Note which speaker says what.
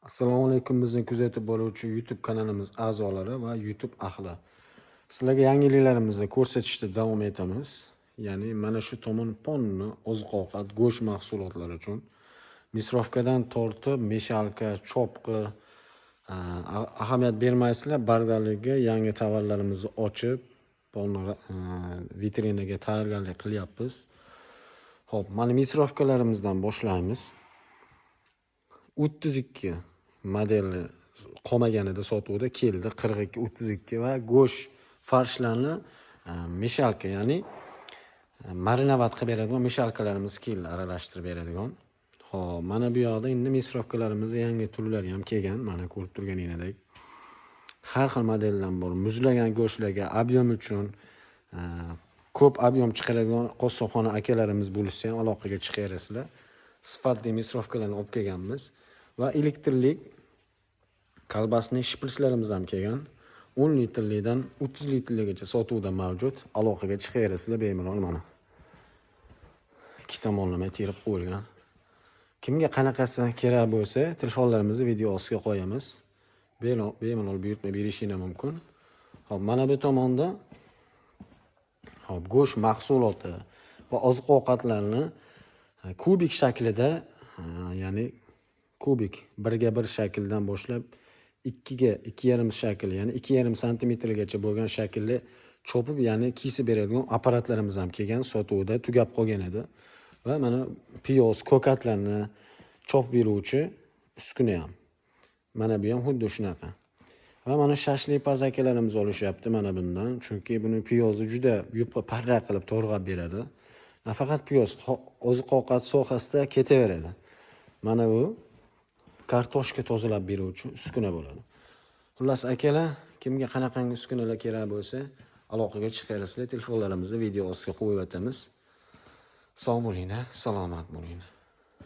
Speaker 1: Assalomu alaykum, bizni kuzatib boruvchi YouTube kanalimiz a'zolari va YouTube ahli. Sizlarga yangiliklarimizni ko'rsatishda davom etamiz. Ya'ni mana shu tomon ponni oziq-ovqat, go'sht mahsulotlari uchun misrovkadan tortib, meshalka, chopqi ahamiyat bermaysizlar, bardaliga yangi tovarlarimizni ochib, ponni vitrinaga tayyorgarlik qilyapmiz. Xo'p, mana misrovkalarimizdan boshlaymiz. 32 modeli qolmaganida sotuvda keldi, 42-32 va go'sht farshlarni meshalka, ya'ni marinovat qilib beradigan meshalkalarimiz keldi, aralashtirib beradigan. Xo'p, mana bu yoqda endi misrovkalarimiz yangi turlari ham kelgan, mana ko'rib turganingizdek. Har xil modellar bor. Muzlagan go'shtlarga ob'yom uchun ko'p ob'yom chiqaradigan qossobxona akalarimiz bo'lsa ham aloqaga chiqaverasizlar. Sifatli misrovkalarni olib kelganmiz va elektrlik kolbasli shprislarimiz ham kelgan. 10 litrlikdan 30 litrligacha sotuvda mavjud. Aloqaga chiqaverasizlar bemalol mana. Ikki tomonlama terib qo'yilgan. Kimga qanaqasi kerak bo'lsa, telefonlarimizni video ostiga qo'yamiz. Bemalol buyurtma berishingiz mumkin. Hop, mana bu tomonda go'sht mahsuloti va oziq-ovqatlarni kubik shaklida, ya'ni kubik 1/1 shakldan boshlab 2ga 2,5 shakl, ya'ni 2,5 santimetrgacha bo'lgan shaklda chopib, ya'ni kesib beradigan apparatlarimiz ham kelgan, sotuvda tugab qolgan edi. Va mana piyoz, ko'katlarni chop beruvchi uskuna ham. Mana bu ham xuddi shunaqa. Va mana shashlik pazakalarimiz olishyapti mana bundan, chunki buni piyozni juda yupqa parra qilib to'g'rab beradi. Faqat piyoz oziq-ovqat sohasida ketaveradi. Mana bu kartoshka tozalab beruvchi uskuna bo'ladi. Xullas akalar, kimga qanaqangi uskunalar kerak bo'lsa, aloqaga chiqaverasizlar. Telefonlarimizni video ostiga qo'yib o'tamiz. Sog' bo'linglar, salomat bo'linglar.